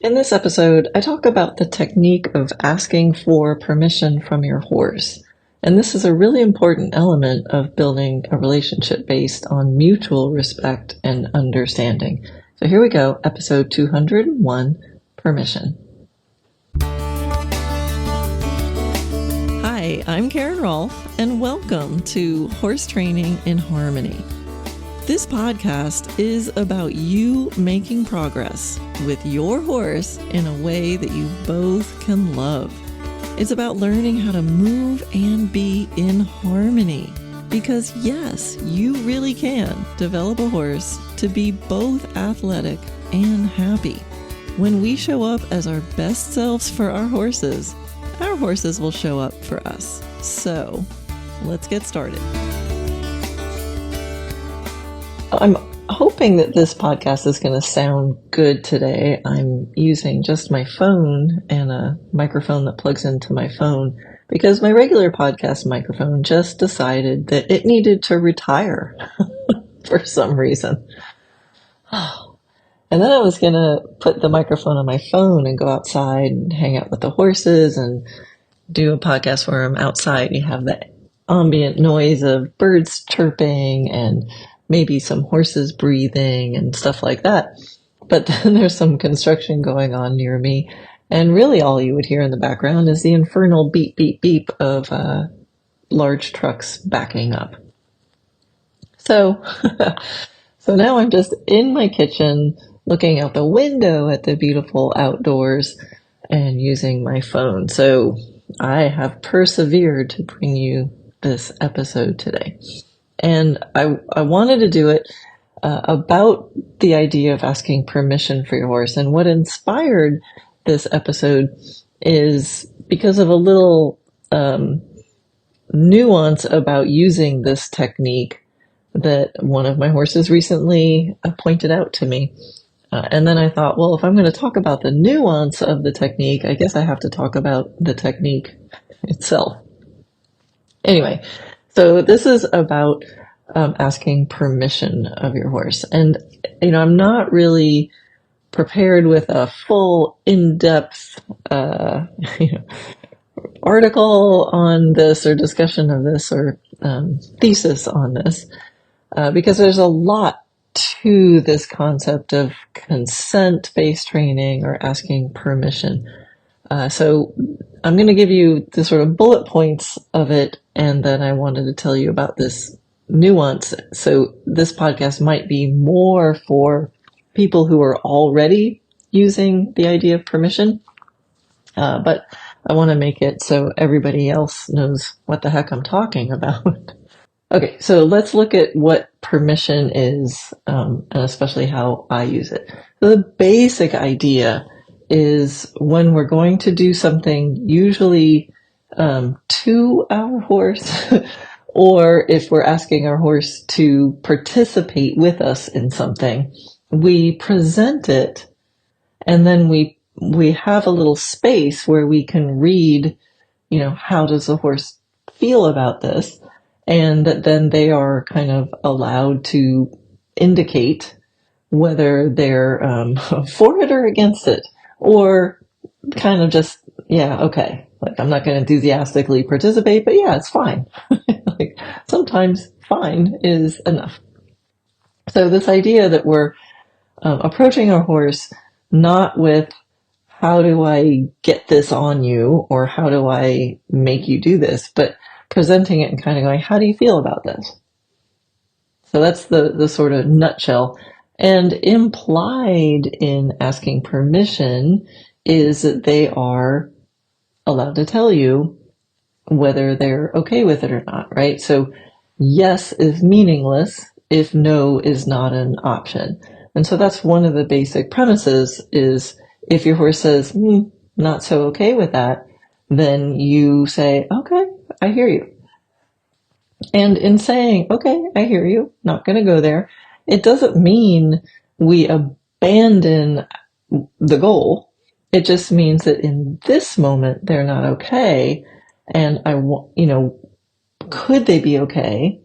In this episode, I talk about the technique of asking for permission from your horse. And this is a really important element of building a relationship based on mutual respect and understanding. So here we go, episode 201, Permission. Hi, I'm Karen Rohlf, and welcome to Horse Training in Harmony. This podcast is about you making progress with your horse in a way that you both can love. It's about learning how to move and be in harmony. Because yes, you really can develop a horse to be both athletic and happy. When we show up as our best selves for our horses will show up for us. So let's get started. I'm hoping that this podcast is going to sound good today. I'm using just my phone and a microphone that plugs into my phone because my regular podcast microphone just decided that it needed to retire for some reason. And then I was going to put the microphone on my phone and go outside and hang out with the horses and do a podcast where I'm outside. You have the ambient noise of birds chirping and maybe some horses breathing and stuff like that. But then there's some construction going on near me. And really all you would hear in the background is the infernal beep, beep, beep of large trucks backing up. So, so now I'm just in my kitchen looking out the window at the beautiful outdoors and using my phone. So I have persevered to bring you this episode today. And I wanted to do it about the idea of asking permission for your horse. And what inspired this episode is because of a little nuance about using this technique that one of my horses recently pointed out to me. And then I thought, well, if I'm going to talk about the nuance of the technique, I guess I have to talk about the technique itself. Anyway, so this is about asking permission of your horse. And, I'm not really prepared with a full in-depth article on this or discussion of this or thesis on this because there's a lot to this concept of consent-based training or asking permission. So I'm going to give you the sort of bullet points of it, and then I wanted to tell you about this nuance. So this podcast might be more for people who are already using the idea of permission, but I want to make it so everybody else knows what the heck I'm talking about. Okay, so let's look at what permission is, and especially how I use it. So the basic idea is when we're going to do something, usually to our horse, or if we're asking our horse to participate with us in something, we present it, and then we have a little space where we can read, how does the horse feel about this? And then they are kind of allowed to indicate whether they're for it or against it. Or kind of just, yeah, okay. Like, I'm not going to enthusiastically participate, but yeah, it's fine. Like, sometimes fine is enough. So this idea that we're approaching our horse not with how do I get this on you or how do I make you do this, but presenting it and kind of going, how do you feel about this? So that's the sort of nutshell. And implied in asking permission is that they are allowed to tell you whether they're okay with it or not, right? So yes is meaningless if no is not an option. And so that's one of the basic premises is if your horse says, not so okay with that, then you say, okay, I hear you. And in saying, okay, I hear you, not going to go there, it doesn't mean we abandon the goal. It just means that in this moment, they're not okay. And could they be okay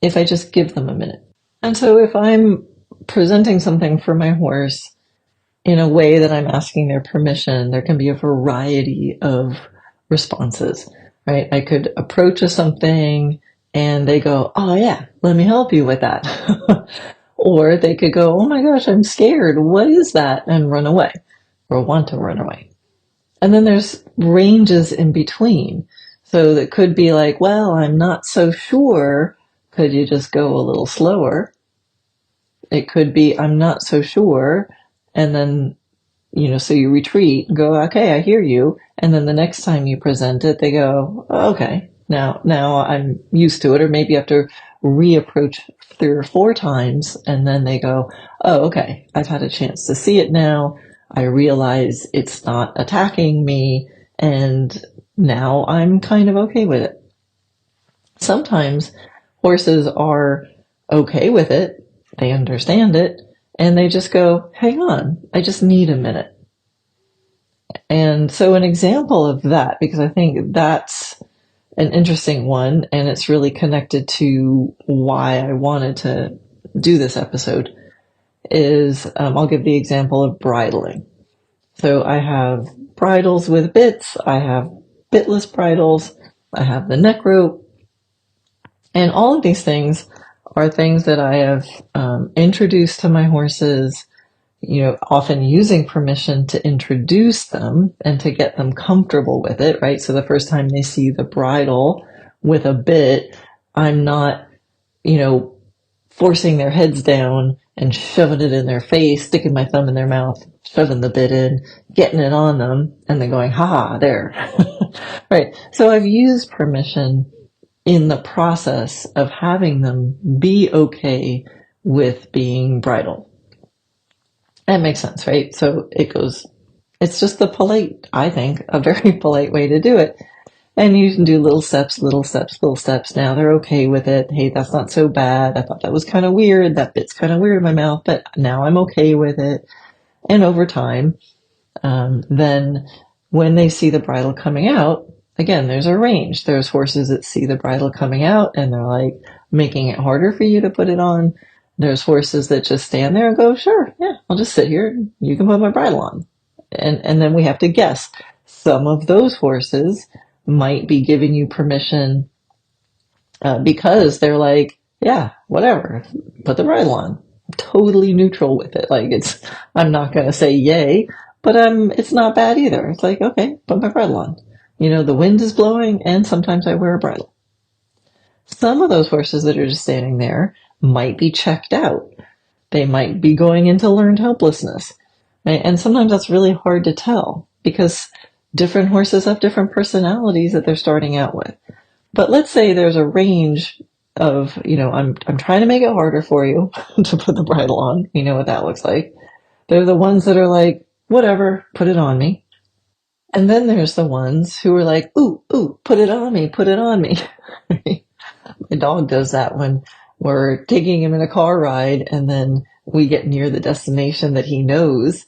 if I just give them a minute? And so if I'm presenting something for my horse in a way that I'm asking their permission, there can be a variety of responses, right? I could approach something and they go, oh yeah, let me help you with that. Or they could go, oh my gosh, I'm scared. What is that? And run away or want to run away. And then there's ranges in between. So that could be like, well, I'm not so sure. Could you just go a little slower? It could be, I'm not so sure. And then, so you retreat and go, okay, I hear you. And then the next time you present it, they go, okay, now I'm used to it. Or maybe you have to reapproach 3 or 4 times. And then they go, oh, okay, I've had a chance to see it now. I realize it's not attacking me. And now I'm kind of okay with it. Sometimes horses are okay with it. They understand it. And they just go, hang on, I just need a minute. And so an example of that, because I think that's an interesting one, and it's really connected to why I wanted to do this episode, is I'll give the example of bridling. So I have bridles with bits, I have bitless bridles, I have the neck rope, and all of these things are things that I have introduced to my horses, often using permission to introduce them and to get them comfortable with it, right? So the first time they see the bridle with a bit, I'm not, forcing their heads down and shoving it in their face, sticking my thumb in their mouth, shoving the bit in, getting it on them, and then going, ha, there. Right. So I've used permission in the process of having them be okay with being bridled. That makes sense, right? So it's just the polite, I think, a very polite way to do it. And you can do little steps, little steps, little steps. Now they're okay with it. Hey, that's not so bad. I thought that was kind of weird. That bit's kind of weird in my mouth, but now I'm okay with it. And over time, then when they see the bridle coming out, again, there's a range. There's horses that see the bridle coming out and they're like making it harder for you to put it on. There's horses that just stand there and go, sure, yeah, I'll just sit here. You can put my bridle on. And then we have to guess. Some of those horses might be giving you permission because they're like, yeah, whatever, put the bridle on. I'm totally neutral with it. Like I'm not going to say yay, but it's not bad either. It's like, okay, put my bridle on. The wind is blowing and sometimes I wear a bridle. Some of those horses that are just standing there might be checked out. They might be going into learned helplessness. Right? And sometimes that's really hard to tell because different horses have different personalities that they're starting out with. But let's say there's a range of, I'm trying to make it harder for you to put the bridle on. You know what that looks like. They're the ones that are like, whatever, put it on me. And then there's the ones who are like, ooh, put it on me, put it on me. My dog does that when we're taking him in a car ride and then we get near the destination that he knows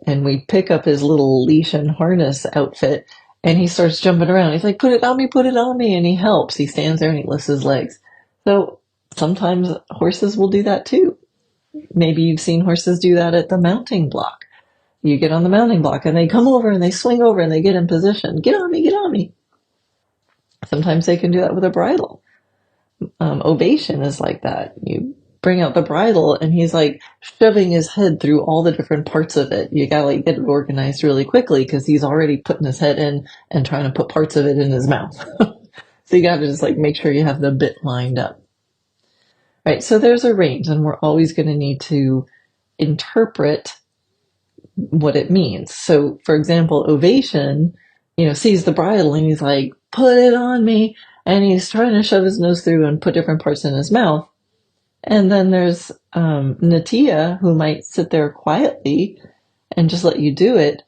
and we pick up his little leash and harness outfit and he starts jumping around. He's like, put it on me, put it on me. And he helps. He stands there and he lifts his legs. So sometimes horses will do that too. Maybe you've seen horses do that at the mounting block. You get on the mounting block and they come over and they swing over and they get in position. Get on me, get on me. Sometimes they can do that with a bridle. Ovation is like that. You bring out the bridle and he's like shoving his head through all the different parts of it. You gotta get it organized really quickly because he's already putting his head in and trying to put parts of it in his mouth. So you gotta just make sure you have the bit lined up. Right, so there's a range and we're always going to need to interpret what it means. So for example, Ovation, sees the bridle and he's like, put it on me. And he's trying to shove his nose through and put different parts in his mouth. And then there's Natia, who might sit there quietly and just let you do it.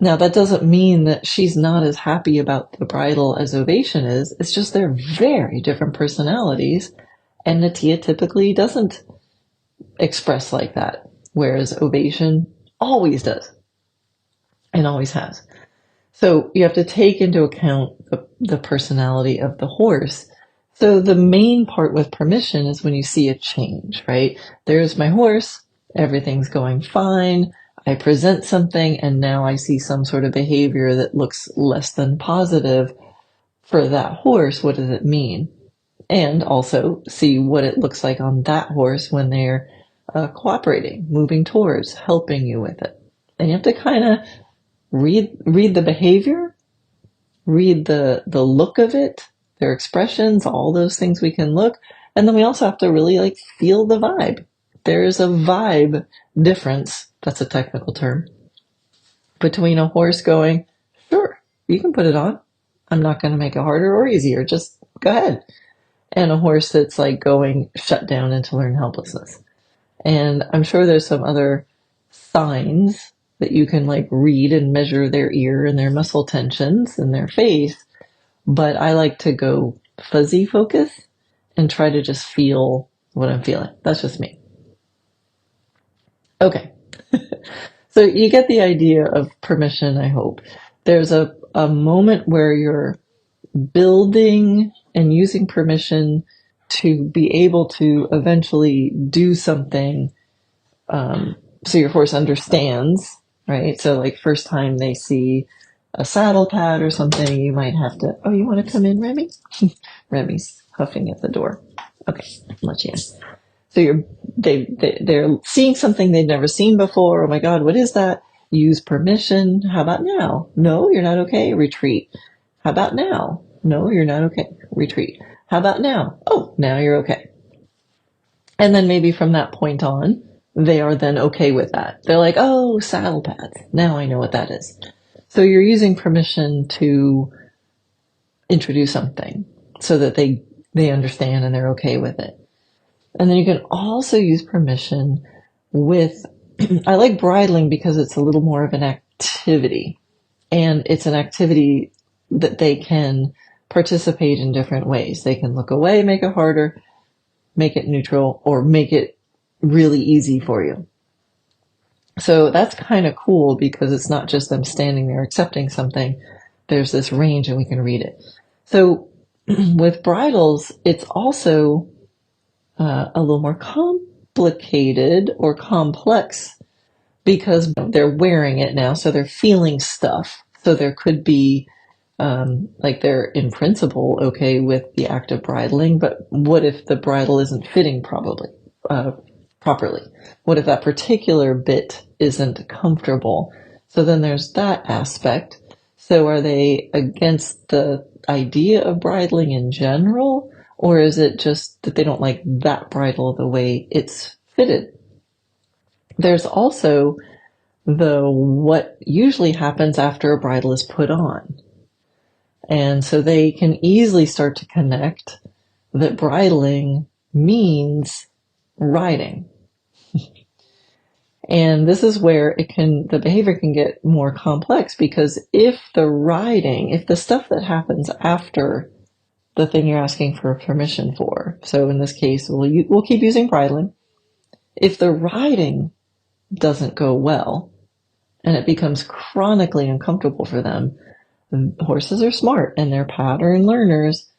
Now, that doesn't mean that she's not as happy about the bridle as Ovation is. It's just they're very different personalities. And Natia typically doesn't express like that, whereas Ovation always does and always has. So you have to take into account the personality of the horse. So the main part with permission is when you see a change, right? There's my horse. Everything's going fine. I present something and now I see some sort of behavior that looks less than positive for that horse. What does it mean? And also see what it looks like on that horse when they're cooperating, moving towards, helping you with it. And you have to kind of read the behavior, read the look of it, their expressions, all those things we can look. And then we also have to really like feel the vibe. There's a vibe difference, that's a technical term, between a horse going, sure, you can put it on. I'm not going to make it harder or easier. Just go ahead. And a horse that's like going shut down into learned helplessness. And I'm sure there's some other signs that you can like read and measure their ear and their muscle tensions and their face. But I like to go fuzzy focus and try to just feel what I'm feeling. That's just me. Okay. So you get the idea of permission, I hope. There's a moment where you're building and using permission to be able to eventually do something, so your horse understands, right? So like first time they see a saddle pad or something, you might have to, oh, you want to come in, Remy? Remy's huffing at the door. Okay, let you in. So they're seeing something they've never seen before. Oh my God, what is that? Use permission. How about now? No, you're not okay. Retreat. How about now? No, you're not okay. Retreat. How about now? Oh, now you're okay. And then maybe from that point on, they are then okay with that. They're like, oh, saddle pads. Now I know what that is. So you're using permission to introduce something so that they understand and they're okay with it. And then you can also use permission with, I like bridling because it's a little more of an activity. And it's an activity that they can participate in different ways. They can look away, make it harder, make it neutral, or make it really easy for you. So that's kind of cool because it's not just them standing there accepting something. There's this range and we can read it. So with bridles, it's also a little more complicated or complex because they're wearing it now, so they're feeling stuff. So there could be, like they're in principle okay with the act of bridling, but what if the bridle isn't fitting properly? What if that particular bit isn't comfortable? So then there's that aspect. So are they against the idea of bridling in general? Or is it just that they don't like that bridle the way it's fitted? There's also what usually happens after a bridle is put on. And so they can easily start to connect that bridling means riding. And this is where the behavior can get more complex because if the stuff that happens after the thing you're asking for permission for. So in this case, we'll keep using bridling. If the riding doesn't go well and it becomes chronically uncomfortable for them, horses are smart and they're pattern learners.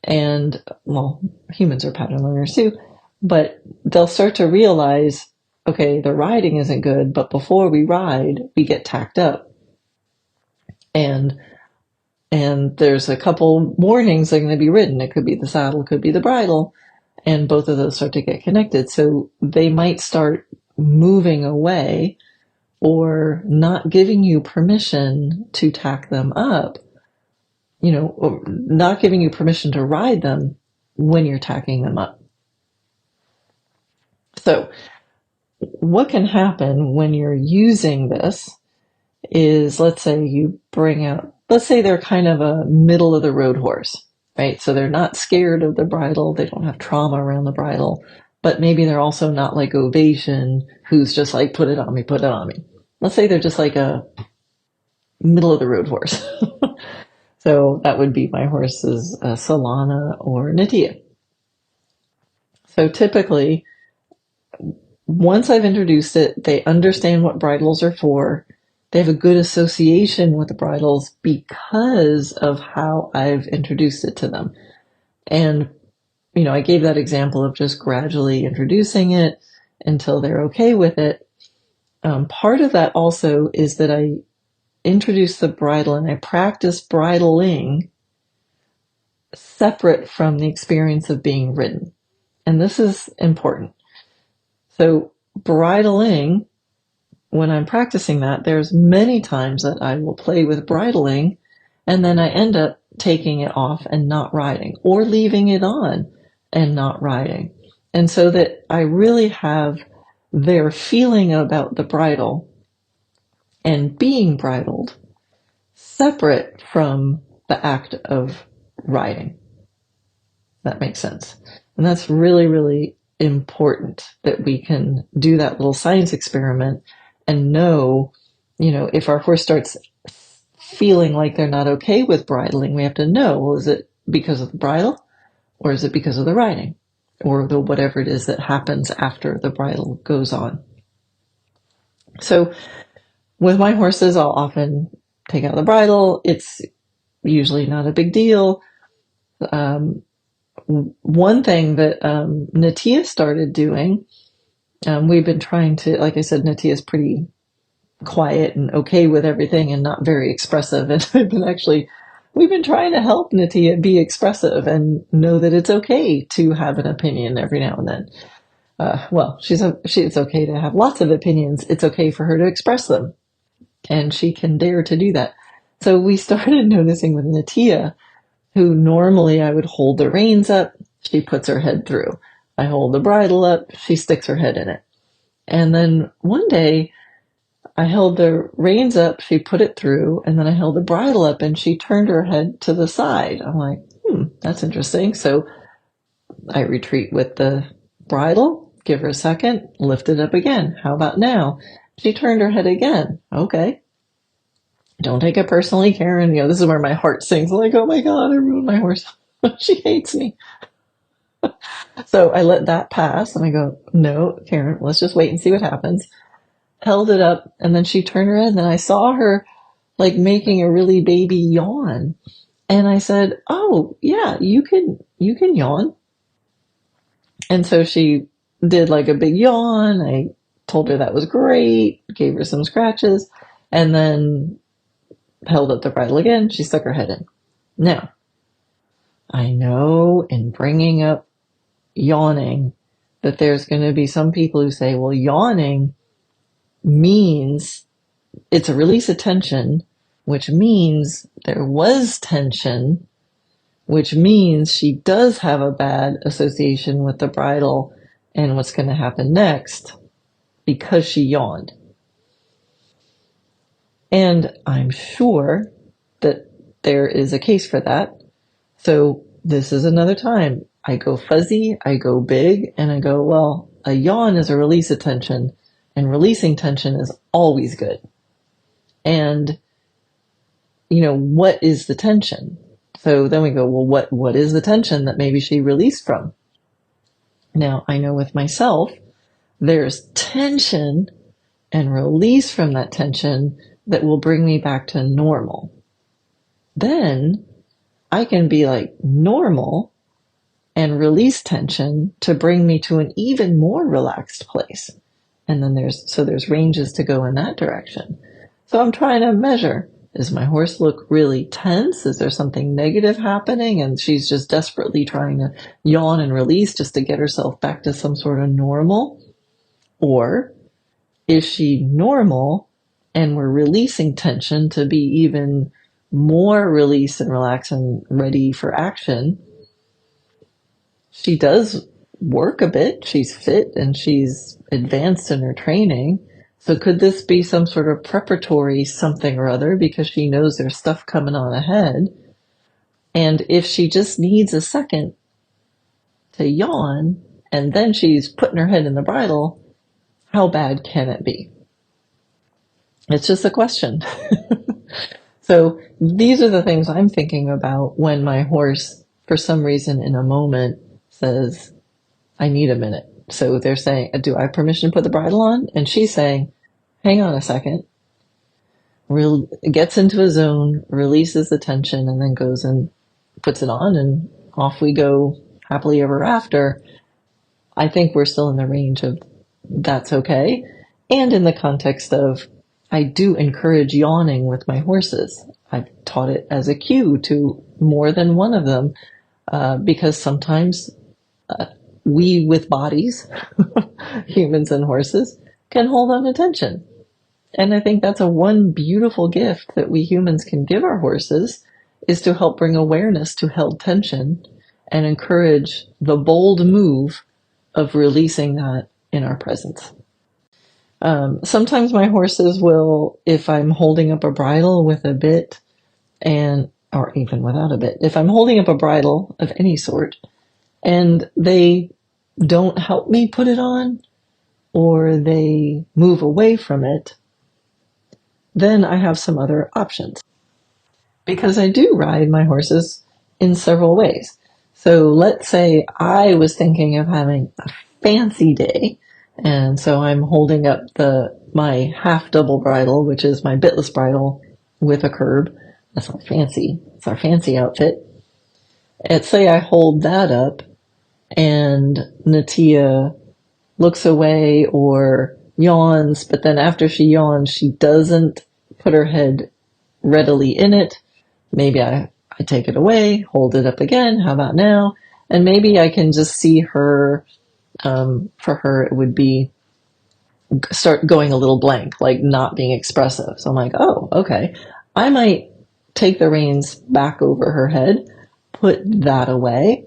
And, well, humans are pattern learners too. But they'll start to realize, okay, the riding isn't good, but before we ride, we get tacked up. And there's a couple warnings that are going to be written. It could be the saddle, it could be the bridle, and both of those start to get connected. So they might start moving away or not giving you permission to tack them up, or not giving you permission to ride them when you're tacking them up. So what can happen when you're using this is, let's say they're kind of a middle of the road horse, right? So they're not scared of the bridle. They don't have trauma around the bridle, but maybe they're also not like Ovation, who's just like, put it on me, put it on me. Let's say they're just like a middle of the road horse. So that would be my horses, Solana or Natia. So typically, once I've introduced it, they understand what bridles are for. They have a good association with the bridles because of how I've introduced it to them. And, I gave that example of just gradually introducing it until they're okay with it. part of that also is that I introduce the bridle and I practice bridling separate from the experience of being ridden. And this is important. So bridling, when I'm practicing that, there's many times that I will play with bridling and then I end up taking it off and not riding, or leaving it on and not riding. And so that I really have their feeling about the bridle and being bridled separate from the act of riding. That makes sense. And that's really, really important that we can do that little science experiment and know, if our horse starts feeling like they're not okay with bridling, we have to know, well, is it because of the bridle or is it because of the riding or the whatever it is that happens after the bridle goes on? So with my horses, I'll often take out the bridle. It's usually not a big deal. One thing that Natia started doing, we've been trying to, like I said, Natia's pretty quiet and okay with everything and not very expressive. And we've been trying to help Natia be expressive and know that it's okay to have an opinion every now and then. It's okay to have lots of opinions. It's okay for her to express them. And she can dare to do that. So we started noticing with Natia, who normally I would hold the reins up, she puts her head through. I hold the bridle up, she sticks her head in it. And then one day I held the reins up, she put it through, and then I held the bridle up and she turned her head to the side. I'm like, that's interesting. So I retreat with the bridle, give her a second, lift it up again. How about now? She turned her head again. Okay. Don't take it personally, Karen. This is where my heart sinks. Like, oh my God, I ruined my horse. She hates me. So I let that pass and I go, no, Karen, let's just wait and see what happens. Held it up and then she turned her head and then I saw her like making a really baby yawn. And I said, oh yeah, you can yawn. And so she did like a big yawn. I told her that was great, gave her some scratches, and then held up the bridle again. She stuck her head in. Now, I know in bringing up yawning that there's going to be some people who say, well, yawning means it's a release of tension, which means there was tension, which means she does have a bad association with the bridle and what's going to happen next because she yawned. And I'm sure that there is a case for that. So this is another time. I go fuzzy, I go big, and I go, well, a yawn is a release of tension, and releasing tension is always good. And, what is the tension? So then we go, well, what is the tension that maybe she released from? Now, I know with myself, there's tension and release from that tension that will bring me back to normal. Then I can be like normal and release tension to bring me to an even more relaxed place. And then there's ranges to go in that direction. So I'm trying to measure, does my horse look really tense? Is there something negative happening? And she's just desperately trying to yawn and release just to get herself back to some sort of normal? Or is she normal and we're releasing tension to be even more released and relaxed and ready for action? She does work a bit. She's fit and she's advanced in her training. So could this be some sort of preparatory something or other because she knows there's stuff coming on ahead? And if she just needs a second to yawn and then she's putting her head in the bridle, how bad can it be? It's just a question. So these are the things I'm thinking about when my horse, for some reason in a moment, says, I need a minute. So they're saying, do I have permission to put the bridle on? And she's saying, hang on a second. Gets into a zone, releases the tension, and then goes and puts it on, and off we go happily ever after. I think we're still in the range of that's okay. And in the context of, I do encourage yawning with my horses. I've taught it as a cue to more than one of them, because sometimes we with bodies, humans and horses, can hold on to tension. And I think that's one beautiful gift that we humans can give our horses, is to help bring awareness to held tension and encourage the bold move of releasing that in our presence. Sometimes my horses will, if I'm holding up a bridle with a bit, or even without a bit, if I'm holding up a bridle of any sort and they don't help me put it on, or they move away from it, then I have some other options. Because I do ride my horses in several ways. So let's say I was thinking of having a fancy day, and so I'm holding up my half double bridle, which is my bitless bridle with a curb. That's not fancy. It's our fancy outfit. Let's say I hold that up and Natia looks away or yawns, but then after she yawns, she doesn't put her head readily in it. Maybe I take it away, hold it up again. How about now? And maybe I can just see her, for her, it would be start going a little blank, like not being expressive. So I'm like, oh, okay. I might take the reins back over her head, put that away,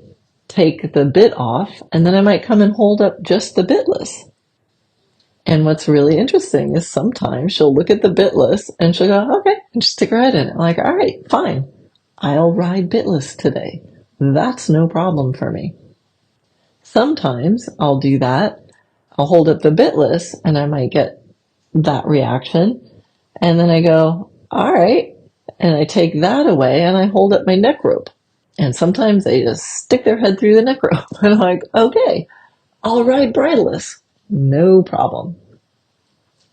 take the bit off, and then I might come and hold up just the bitless. And what's really interesting is sometimes she'll look at the bitless and she'll go, okay, and just stick her head in it. I'm like, all right, fine. I'll ride bitless today. That's no problem for me. Sometimes I'll do that. I'll hold up the bitless and I might get that reaction. And then I go, all right. And I take that away and I hold up my neck rope. And sometimes they just stick their head through the neck rope. And I'm like, okay, I'll ride bridleless. No problem.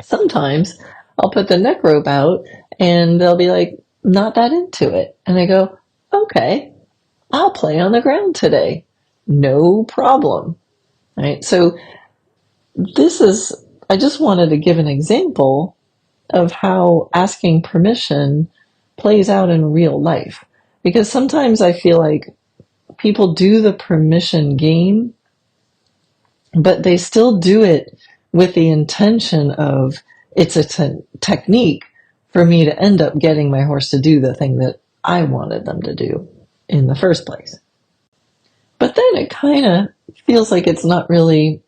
Sometimes I'll put the neck rope out and they'll be like, not that into it. And I go, okay, I'll play on the ground today. No problem. Right? So I just wanted to give an example of how asking permission plays out in real life. Because sometimes I feel like people do the permission game, but they still do it with the intention of it's a technique for me to end up getting my horse to do the thing that I wanted them to do in the first place. But then it kind of feels like it's not really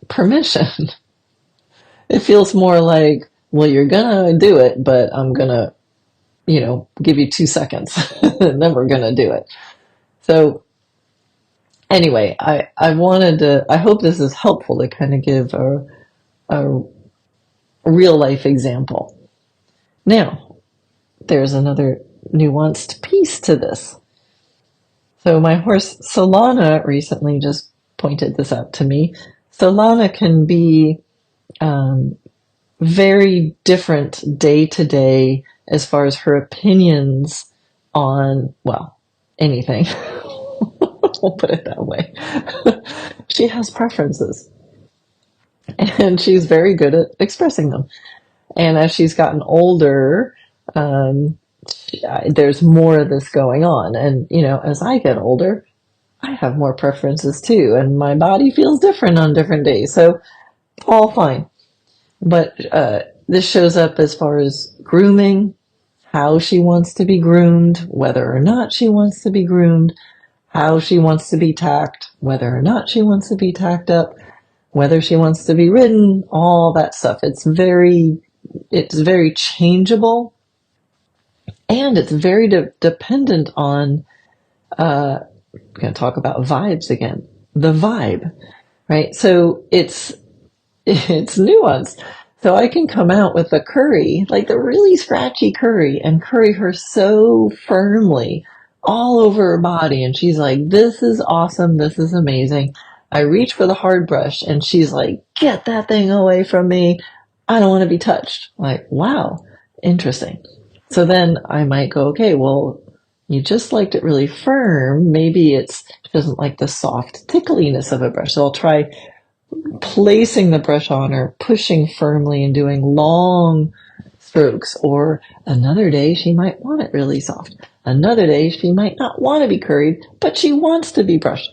permission. It feels more like, well, you're gonna do it, but I'm gonna, give you 2 seconds and then we're gonna do it. So anyway, I hope this is helpful to kind of give a real life example. Now, there's another nuanced piece to this. So my horse Solana recently just pointed this out to me. Solana can be very different day to day as far as her opinions on, well, anything. We'll put it that way. She has preferences. And she's very good at expressing them. And as she's gotten older, there's more of this going on. And, as I get older, I have more preferences too. And my body feels different on different days. So all fine. But this shows up as far as grooming, how she wants to be groomed, whether or not she wants to be groomed, how she wants to be tacked, whether or not she wants to be tacked up, whether she wants to be ridden, all that stuff. It's very changeable, and it's very dependent on, I'm going to talk about vibes again, the vibe, right? So it's nuanced. So I can come out with a curry, like the really scratchy curry, and curry her so firmly all over her body. And she's like, this is awesome. This is amazing. I reach for the hard brush and she's like, get that thing away from me. I don't want to be touched. Like, wow, interesting. So then I might go, okay, well, you just liked it really firm. Maybe she doesn't like the soft tickliness of a brush. So I'll try placing the brush on her, pushing firmly and doing long strokes. Or another day she might want it really soft. Another day she might not want to be curried, but she wants to be brushed.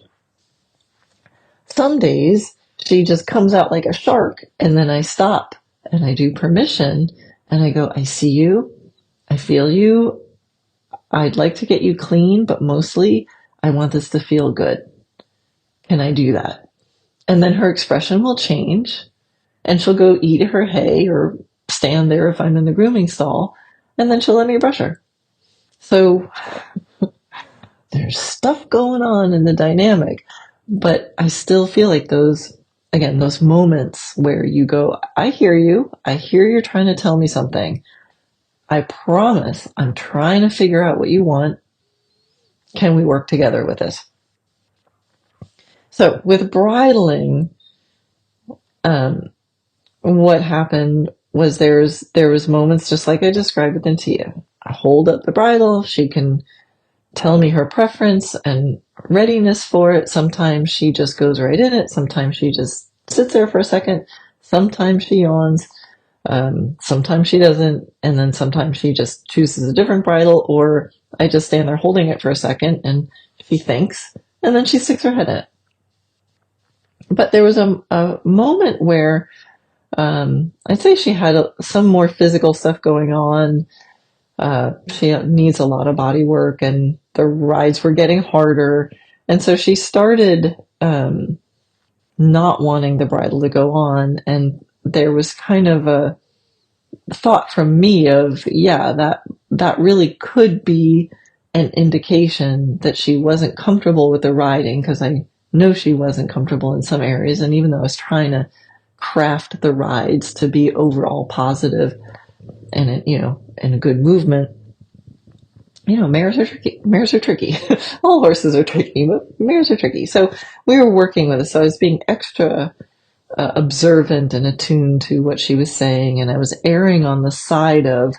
Some days she just comes out like a shark, and then I stop and I do permission and I go, I see you, I feel you, I'd like to get you clean, but mostly I want this to feel good. Can I do that? And then her expression will change, and she'll go eat her hay or stand there if I'm in the grooming stall, and then she'll let me brush her. So there's stuff going on in the dynamic, but I still feel like those moments where you go, I hear you're trying to tell me something. I promise I'm trying to figure out what you want. Can we work together with this? So with bridling, what happened was there was moments just like I described with Antia. I hold up the bridle. She can tell me her preference and readiness for it. Sometimes she just goes right in it. Sometimes she just sits there for a second. Sometimes she yawns. Sometimes she doesn't. And then sometimes she just chooses a different bridle, or I just stand there holding it for a second and she thinks, and then she sticks her head in it. But there was a moment where I'd say she had some more physical stuff going on. She needs a lot of body work, and the rides were getting harder. And so she started not wanting the bridle to go on. And there was kind of a thought from me of, yeah, that really could be an indication that she wasn't comfortable with the riding, because I know she wasn't comfortable in some areas. And even though I was trying to craft the rides to be overall positive and in a good movement, mares are tricky. All horses are tricky, but mares are tricky. So we were working with it. So I was being extra observant and attuned to what she was saying. And I was erring on the side of,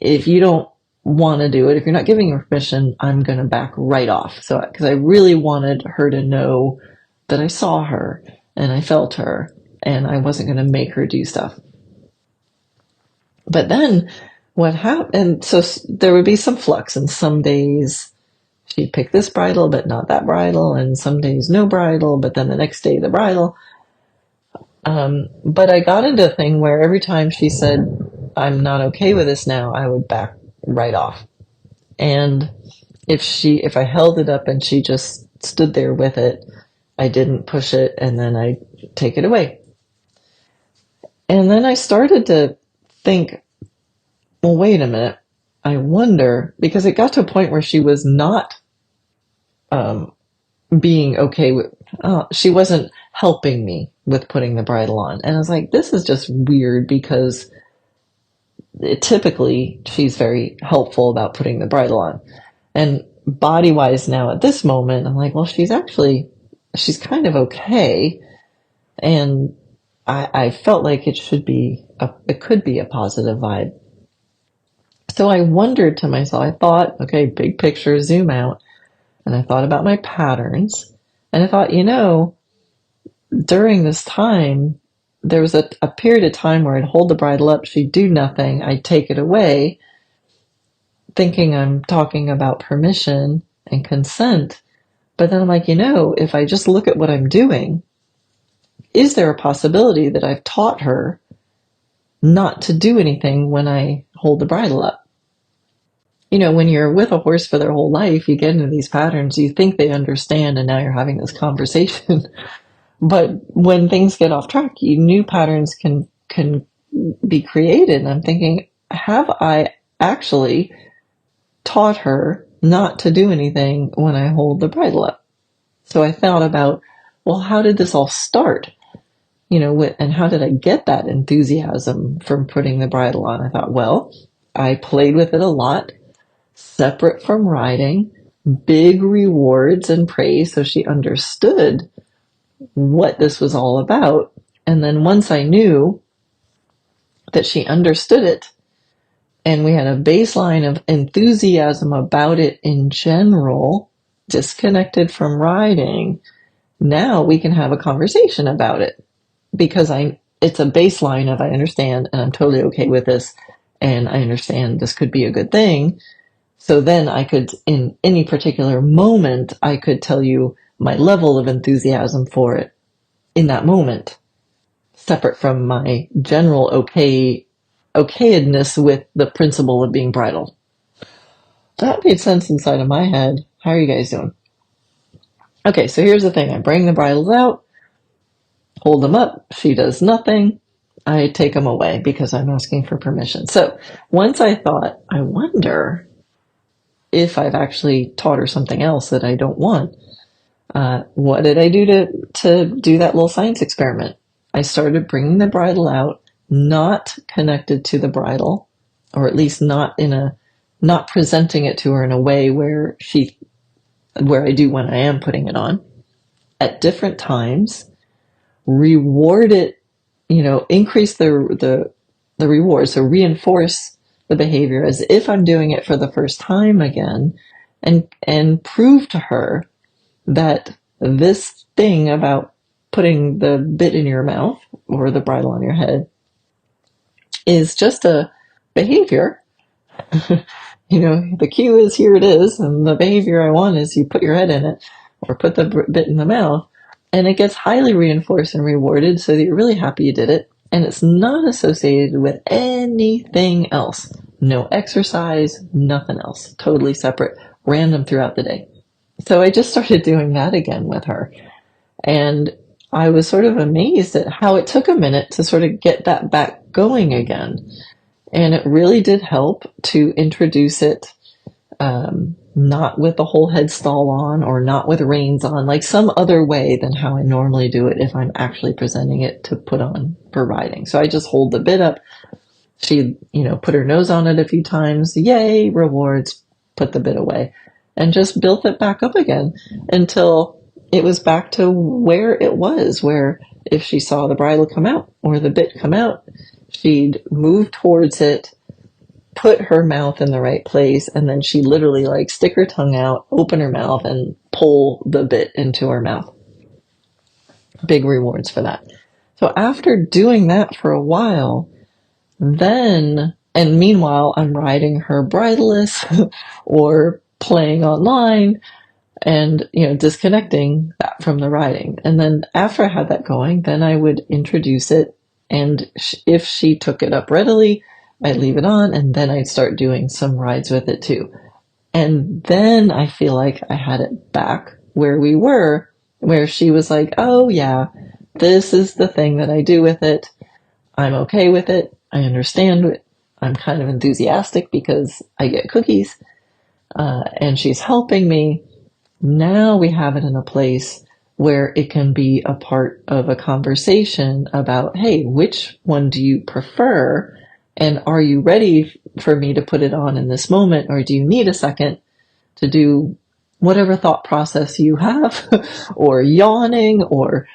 if you don't want to do it, if you're not giving her permission, I'm going to back right off. So, because I really wanted her to know that I saw her and I felt her, and I wasn't going to make her do stuff. But then what happened, so there would be some flux, and some days she'd pick this bridle, but not that bridle, and some days no bridle, but then the next day the bridle. But I got into a thing where every time she said, I'm not okay with this now, I would back right off. And if I held it up and she just stood there with it, I didn't push it, and then I'd take it away. And then I started to think, well, wait a minute. I wonder, because it got to a point where she was not being okay with, she wasn't helping me with putting the bridle on. And I was like, this is just weird, because typically she's very helpful about putting the bridle on. And body-wise now at this moment, I'm like, well, she's kind of okay. And I felt like it could be a positive vibe. So I wondered to myself, I thought, okay, big picture, zoom out. And I thought about my patterns. And I thought, during this time, there was a period of time where I'd hold the bridle up, she'd do nothing, I'd take it away, thinking I'm talking about permission and consent. But then I'm like, if I just look at what I'm doing, is there a possibility that I've taught her not to do anything when I hold the bridle up? When you're with a horse for their whole life, you get into these patterns, you think they understand, and now you're having this conversation. But when things get off track, new patterns can be created. And I'm thinking, have I actually taught her not to do anything when I hold the bridle up? So I thought about, well, how did this all start? And how did I get that enthusiasm from putting the bridle on? I thought, well, I played with it a lot, separate from riding, big rewards and praise, so she understood what this was all about. And then once I knew that she understood it, and we had a baseline of enthusiasm about it in general, disconnected from riding, Now we can have a conversation about it because it's a baseline of I understand and I'm totally okay with this and I understand this could be a good thing. So then I could, in any particular moment, I could tell you my level of enthusiasm for it in that moment, separate from my general okayedness with the principle of being bridled. That made sense inside of my head. How are you guys doing? Okay, so here's the thing. I bring the bridles out, hold them up. She does nothing. I take them away because I'm asking for permission. So once I thought, I wonder if I've actually taught her something else that I don't want. What did I do to do that little science experiment? I started bringing the bridle out, not connected to the bridle, or at least not presenting it to her in a way where I do when I am putting it on at different times, reward it, increase the reward. So reinforce the behavior as if I'm doing it for the first time again and prove to her that this thing about putting the bit in your mouth or the bridle on your head is just a behavior. The cue is here it is, and the behavior I want is you put your head in it or put the bit in the mouth, and it gets highly reinforced and rewarded so that you're really happy you did it, and it's not associated with anything else. No exercise, nothing else. Totally separate, random throughout the day. So I just started doing that again with her. And I was sort of amazed at how it took a minute to sort of get that back going again. And it really did help to introduce it, not with the whole head stall on or not with reins on, like some other way than how I normally do it if I'm actually presenting it to put on for riding. So I just hold the bit up. She, put her nose on it a few times. Yay, rewards, put the bit away. And just built it back up again until it was back to where it was, where if she saw the bridle come out or the bit come out, she'd move towards it, put her mouth in the right place, and then she'd literally stick her tongue out, open her mouth, and pull the bit into her mouth. Big rewards for that. So after doing that for a while, and meanwhile, I'm riding her bridleless or playing online and, disconnecting that from the riding. And then after I had that going, then I would introduce it. And if she took it up readily, I'd leave it on and then I'd start doing some rides with it too. And then I feel like I had it back where we were, where she was like, oh yeah, this is the thing that I do with it. I'm okay with it. I understand it. I'm kind of enthusiastic because I get cookies. And she's helping me. Now we have it in a place where it can be a part of a conversation about, hey, which one do you prefer? And are you ready for me to put it on in this moment? Or do you need a second to do whatever thought process you have or yawning or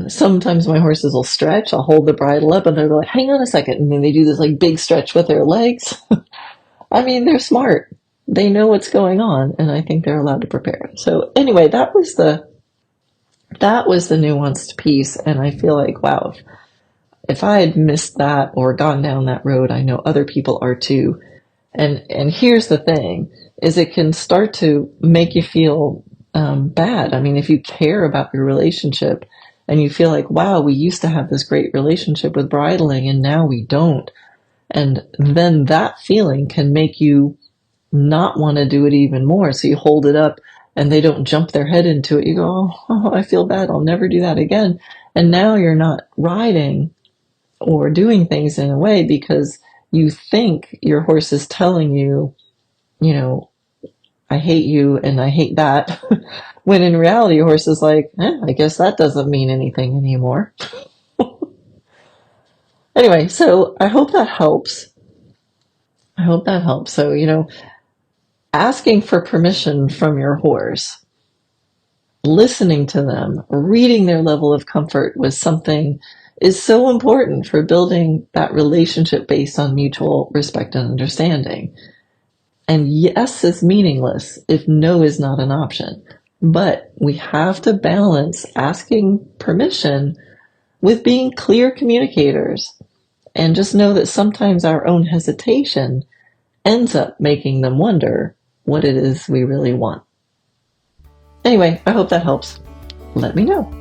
sometimes my horses will stretch. I'll hold the bridle up and they're like, hang on a second. And then they do this big stretch with their legs. I mean, they're smart. They know what's going on, and I think they're allowed to prepare. So anyway, that was the nuanced piece, and I feel like, wow, if I had missed that or gone down that road, I know other people are too. And here's the thing, is it can start to make you feel bad. I mean, if you care about your relationship and you feel like, wow, we used to have this great relationship with bridling and now we don't. And then that feeling can make you not want to do it even more. So you hold it up and they don't jump their head into it. You go, oh, I feel bad. I'll never do that again. And now you're not riding or doing things in a way because you think your horse is telling you, I hate you and I hate that. When in reality, your horse is like, I guess that doesn't mean anything anymore. Anyway, so I hope that helps. So, asking for permission from your horse, listening to them, reading their level of comfort with something is so important for building that relationship based on mutual respect and understanding. And yes is meaningless if no is not an option. But we have to balance asking permission with being clear communicators. And just know that sometimes our own hesitation ends up making them wonder what it is we really want. Anyway, I hope that helps. Let me know.